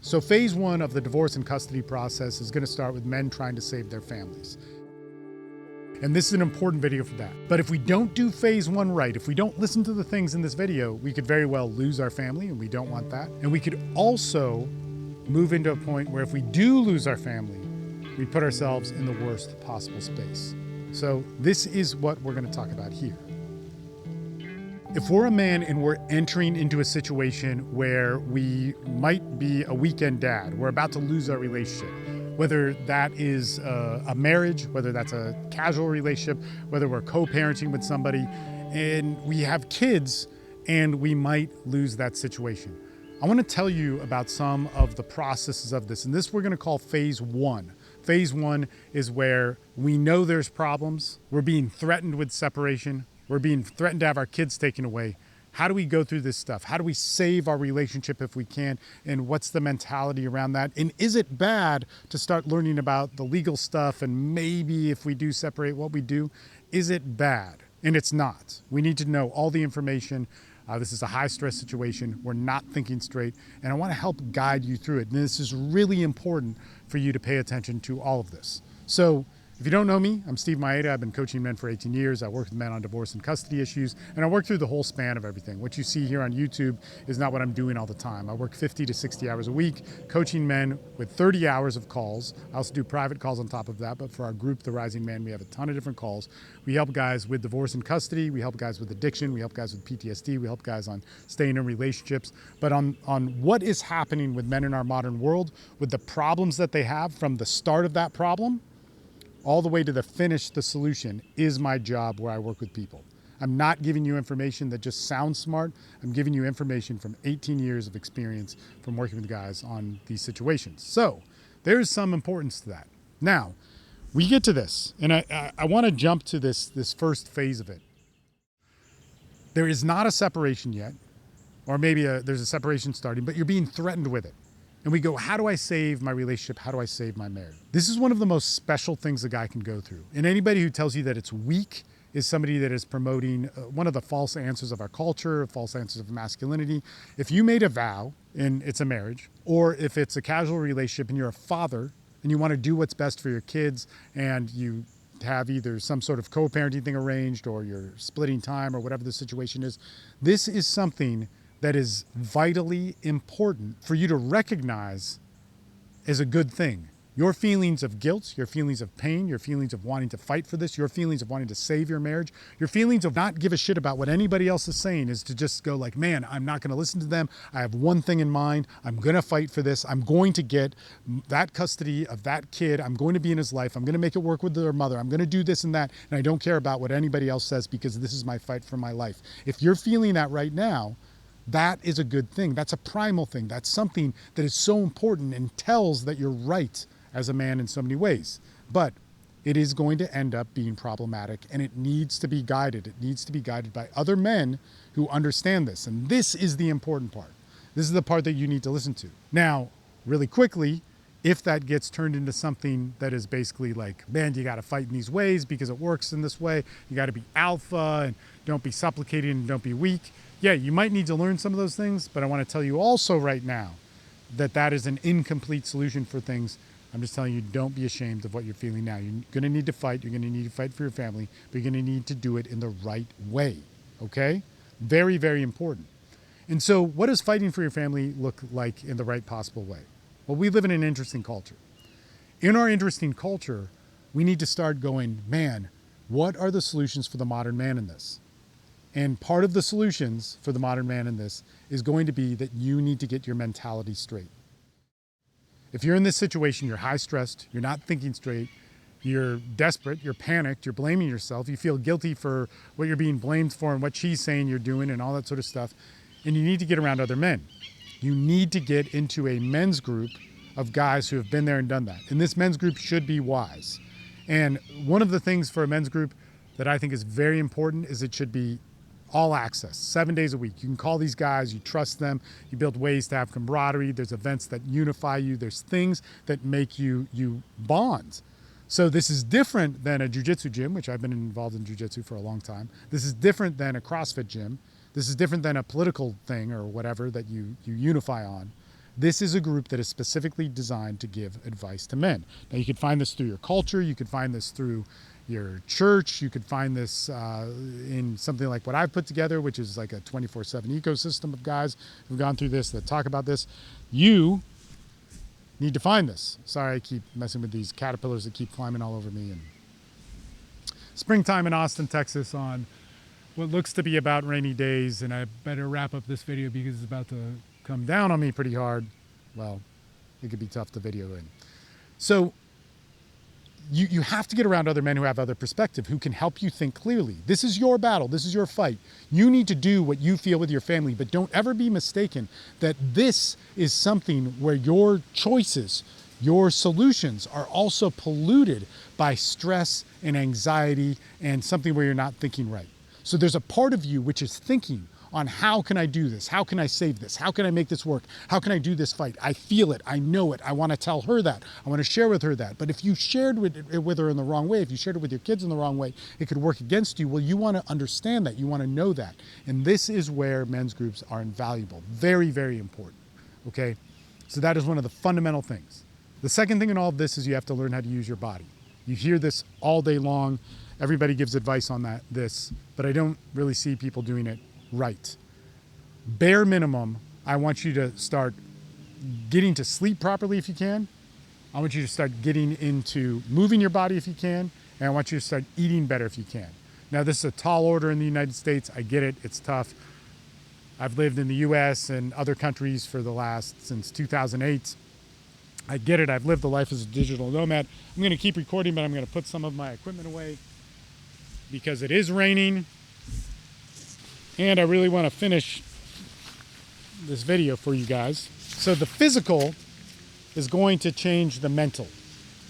So phase one of the divorce and custody process is going to start with men trying to save their families. And this is an important video for that. But if we don't do phase one right, if we don't listen to the things in this video, we could very well lose our family, and we don't want that. And we could also move into a point where if we do lose our family, we put ourselves in the worst possible space. So this is what we're going to talk about here. If we're a man and we're entering into a situation where we might be a weekend dad, we're about to lose our relationship, whether that is a marriage, whether that's a casual relationship, whether we're co-parenting with somebody, and we have kids and we might lose that situation. I want to tell you about some of the processes of this, and this we're going to call phase one. Phase one is where we know there's problems, we're being threatened with separation, we're being threatened to have our kids taken away. How do we go through this stuff? How do we save our relationship if we can? And what's the mentality around that? And is it bad to start learning about the legal stuff and maybe if we do separate, what we do? Is it bad? And it's not. We need to know all the information. This is a high stress situation. We're not thinking straight. And I want to help guide you through it. And this is really important for you to pay attention to all of this. So if you don't know me, I'm Steve Maeda. I've been coaching men for 18 years. I work with men on divorce and custody issues, and I work through the whole span of everything. What you see here on YouTube is not what I'm doing all the time. I work 50 to 60 hours a week, coaching men with 30 hours of calls. I also do private calls on top of that, but for our group, The Rising Man, we have a ton of different calls. We help guys with divorce and custody. We help guys with addiction. We help guys with PTSD. We help guys on staying in relationships. But on what is happening with men in our modern world, with the problems that they have from the start of that problem, all the way to the finish, the solution is my job where I work with people. I'm not giving you information that just sounds smart. I'm giving you information from 18 years of experience from working with guys on these situations. So there's some importance to that. Now, we get to this, and I want to jump to this first phase of it. There is not a separation yet, or maybe there's a separation starting, but you're being threatened with it. And we go, how do I save my relationship? How do I save my marriage? This is one of the most special things a guy can go through. And anybody who tells you that it's weak is somebody that is promoting one of the false answers of our culture, false answers of masculinity. If you made a vow and it's a marriage, or if it's a casual relationship and you're a father and you want to do what's best for your kids and you have either some sort of co-parenting thing arranged or you're splitting time or whatever the situation is, this is something that is vitally important for you to recognize as a good thing. Your feelings of guilt, your feelings of pain, your feelings of wanting to fight for this, your feelings of wanting to save your marriage, your feelings of not give a shit about what anybody else is saying is to just go like, man, I'm not gonna listen to them. I have one thing in mind. I'm gonna fight for this. I'm going to get that custody of that kid. I'm going to be in his life. I'm gonna make it work with their mother. I'm gonna do this and that. And I don't care about what anybody else says because this is my fight for my life. If you're feeling that right now, that is a good thing. That's a primal thing. That's something that is so important and tells that you're right as a man in so many ways. But it is going to end up being problematic and it needs to be guided. It needs to be guided by other men who understand this. And this is the important part. This is the part that you need to listen to. Now, really quickly, if that gets turned into something that is basically like, man, you got to fight in these ways because it works in this way. You got to be alpha and don't be supplicating and don't be weak. Yeah, you might need to learn some of those things, but I want to tell you also right now that that is an incomplete solution for things. I'm just telling you, don't be ashamed of what you're feeling now. You're going to need to fight. You're going to need to fight for your family, but you're going to need to do it in the right way, okay? Very, very important. And so what does fighting for your family look like in the right possible way? Well, we live in an interesting culture. In our interesting culture, we need to start going, man, what are the solutions for the modern man in this? And part of the solutions for the modern man in this is going to be that you need to get your mentality straight. If you're in this situation, you're high stressed, you're not thinking straight, you're desperate, you're panicked, you're blaming yourself, you feel guilty for what you're being blamed for and what she's saying you're doing and all that sort of stuff, and you need to get around other men. You need to get into a men's group of guys who have been there and done that. And this men's group should be wise. And one of the things for a men's group that I think is very important is it should be all access, 7 days a week. You can call these guys, you trust them, you build ways to have camaraderie, there's events that unify you, there's things that make you bond. So this is different than a jiu-jitsu gym, which I've been involved in jiu-jitsu for a long time. This is different than a CrossFit gym. This is different than a political thing or whatever that you unify on. This is a group that is specifically designed to give advice to men. Now, you could find this through your culture. You could find this through your church. You could find this in something like what I've put together, which is like a 24/7 ecosystem of guys who've gone through this, that talk about this. You need to find this. Sorry, I keep messing with these caterpillars that keep climbing all over me. And springtime in Austin, Texas on what looks to be about rainy days, and I better wrap up this video because it's about to come down on me pretty hard. Well, it could be tough to video in. So you have to get around other men who have other perspective, who can help you think clearly. This is your battle. This is your fight. You need to do what you feel with your family, but don't ever be mistaken that this is something where your choices, your solutions are also polluted by stress and anxiety and something where you're not thinking right. So there's a part of you which is thinking on how can I do this? How can I save this? How can I make this work? How can I do this fight? I feel it. I know it. I want to tell her that. I want to share with her that. But if you shared it with her in the wrong way, if you shared it with your kids in the wrong way, it could work against you. Well, you want to understand that. You want to know that. And this is where men's groups are invaluable. Very, very important. Okay? So that is one of the fundamental things. The second thing in all of this is you have to learn how to use your body. You hear this all day long. Everybody gives advice on this, but I don't really see people doing it right. Bare minimum, I want you to start getting to sleep properly if you can. I want you to start getting into moving your body if you can. And I want you to start eating better if you can. Now, this is a tall order in the United States. I get it. It's tough. I've lived in the US and other countries since 2008. I get it. I've lived the life as a digital nomad. I'm going to keep recording, but I'm going to put some of my equipment away because it is raining. And I really want to finish this video for you guys. So the physical is going to change the mental.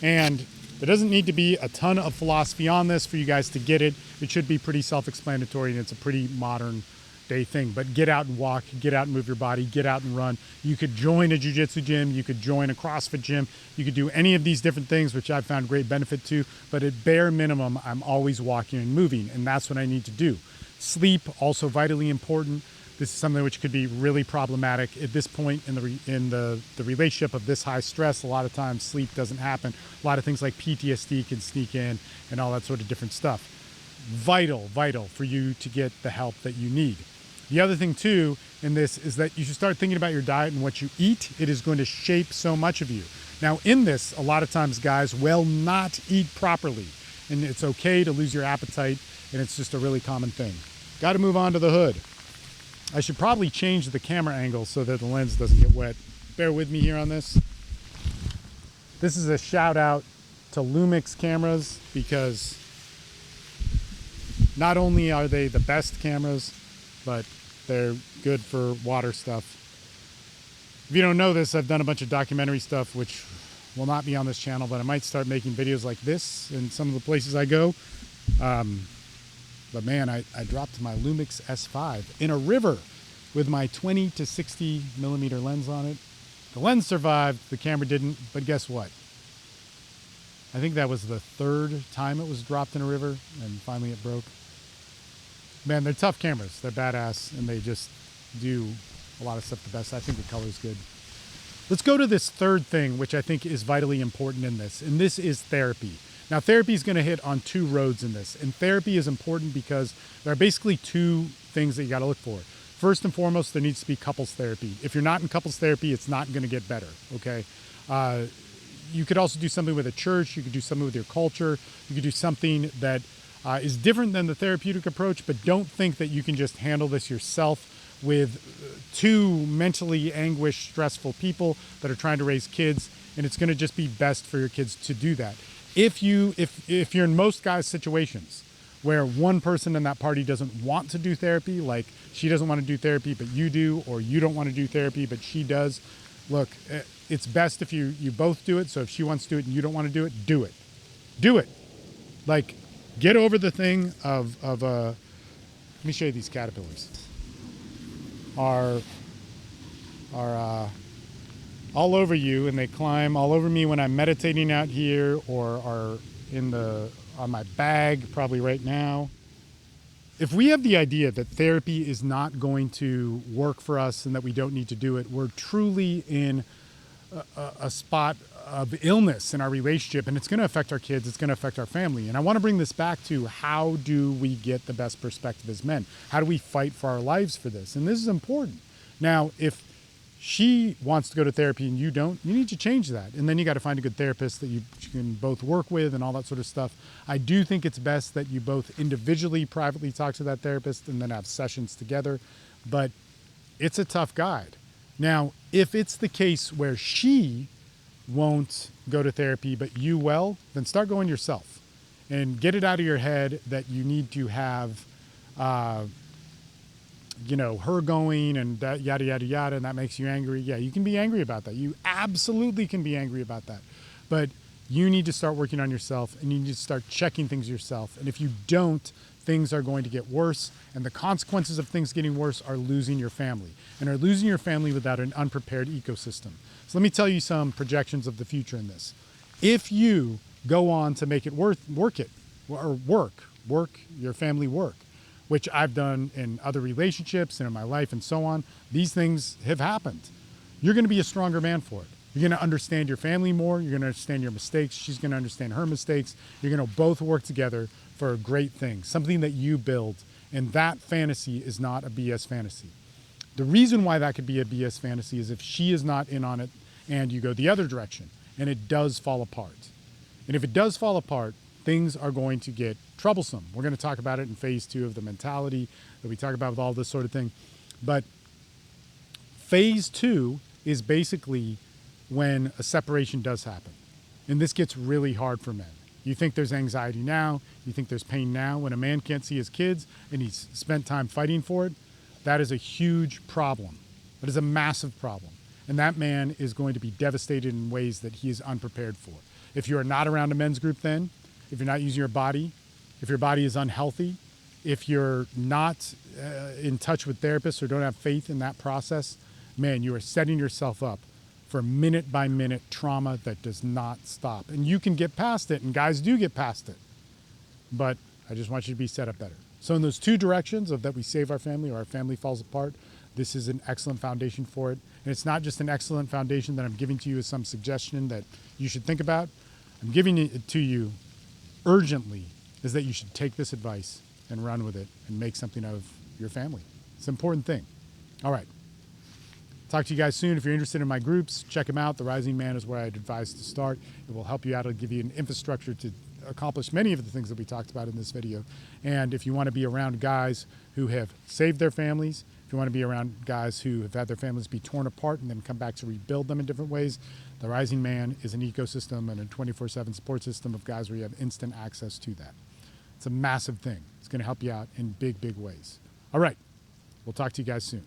And there doesn't need to be a ton of philosophy on this for you guys to get it. It should be pretty self-explanatory, and it's a pretty modern day thing. But get out and walk, get out and move your body, get out and run. You could join a jiu-jitsu gym, you could join a CrossFit gym, you could do any of these different things, which I've found great benefit to. But at bare minimum, I'm always walking and moving, and that's what I need to do. Sleep, also vitally important. This is something which could be really problematic at this point in the relationship of this high stress. A lot of times sleep doesn't happen. A lot of things like PTSD can sneak in and all that sort of different stuff. Vital for you to get the help that you need. The other thing too in this is that you should start thinking about your diet and what you eat. It is going to shape so much of you. Now in this, a lot of times guys will not eat properly, and it's okay to lose your appetite, and it's just a really common thing. Got to move on to the hood. I should probably change the camera angle so that the lens doesn't get wet. Bear with me here on this. This is a shout out to Lumix cameras, because not only are they the best cameras, but they're good for water stuff. If you don't know this, I've done a bunch of documentary stuff which will not be on this channel, but I might start making videos like this in some of the places I go. But man, I dropped my Lumix S5 in a river with my 20 to 60 millimeter lens on it. The lens survived, the camera didn't, but guess what? I think that was the third time it was dropped in a river, and finally it broke. Man, they're tough cameras. They're badass, and they just do a lot of stuff the best. I think the color's good. Let's go to this third thing, which I think is vitally important in this, and this is therapy. Now, therapy is going to hit on two roads in this, and therapy is important because there are basically two things that you got to look for. First and foremost, there needs to be couples therapy. If you're not in couples therapy, it's not going to get better, okay? You could also do something with a church. You could do something with your culture. You could do something that is different than the therapeutic approach, but don't think that you can just handle this yourself with two mentally anguished, stressful people that are trying to raise kids, and it's going to just be best for your kids to do that. If you're in most guys' situations where one person in that party doesn't want to do therapy, like she doesn't want to do therapy but you do, or you don't want to do therapy but she does, look, it's best if you both do it. So if she wants to do it and you don't want to do it, do it. Do it. Like, get over the thing of let me show you these caterpillars. Are all over you, and they climb all over me when I'm meditating out here, or are on my bag probably right now. If we have the idea that therapy is not going to work for us and that we don't need to do it, we're truly in a spot of illness in our relationship, and it's going to affect our kids, it's going to affect our family. And I want to bring this back to, how do we get the best perspective as men? How do we fight for our lives for this? And this is important. Now, if she wants to go to therapy and you don't, you need to change that. And then you got to find a good therapist that you can both work with and all that sort of stuff. I do think it's best that you both individually, privately talk to that therapist and then have sessions together. But it's a tough guide. Now, if it's the case where she won't go to therapy, but you will, then start going yourself and get it out of your head that you need to have, her going and that yada, yada, yada, and that makes you angry. Yeah, you can be angry about that. You absolutely can be angry about that. But you need to start working on yourself, and you need to start checking things yourself. And if you don't, things are going to get worse, and the consequences of things getting worse are losing your family, and are losing your family without an unprepared ecosystem. So let me tell you some projections of the future in this. If you go on to make it work your family work, which I've done in other relationships and in my life and so on, these things have happened. You're going to be a stronger man for it. You're going to understand your family more. You're going to understand your mistakes. She's going to understand her mistakes. You're going to both work together for a great thing, something that you build. And that fantasy is not a BS fantasy. The reason why that could be a BS fantasy is if she is not in on it and you go the other direction and it does fall apart. And if it does fall apart, things are going to get troublesome. We're going to talk about it in phase 2 of the mentality that we talk about with all this sort of thing. But phase 2 is basically when a separation does happen. And this gets really hard for men. You think there's anxiety now, you think there's pain now. When a man can't see his kids and he's spent time fighting for it, that is a huge problem. That is a massive problem. And that man is going to be devastated in ways that he is unprepared for. If you are not around a men's group then, if you're not using your body, if your body is unhealthy, if you're not in touch with therapists or don't have faith in that process, man, you are setting yourself up for minute by minute trauma that does not stop. And you can get past it, and guys do get past it. But I just want you to be set up better. So in those 2 directions of that we save our family or our family falls apart, this is an excellent foundation for it. And it's not just an excellent foundation that I'm giving to you as some suggestion that you should think about. I'm giving it to you urgently, is that you should take this advice and run with it and make something out of your family. It's an important thing. All right. Talk to you guys soon. If you're interested in my groups, check them out. The Rising Man is where I'd advise to start. It will help you out. It'll give you an infrastructure to accomplish many of the things that we talked about in this video. And if you want to be around guys who have saved their families, if you want to be around guys who have had their families be torn apart and then come back to rebuild them in different ways, the Rising Man is an ecosystem and a 24/7 support system of guys where you have instant access to that. It's a massive thing. It's going to help you out in big, big ways. All right. We'll talk to you guys soon.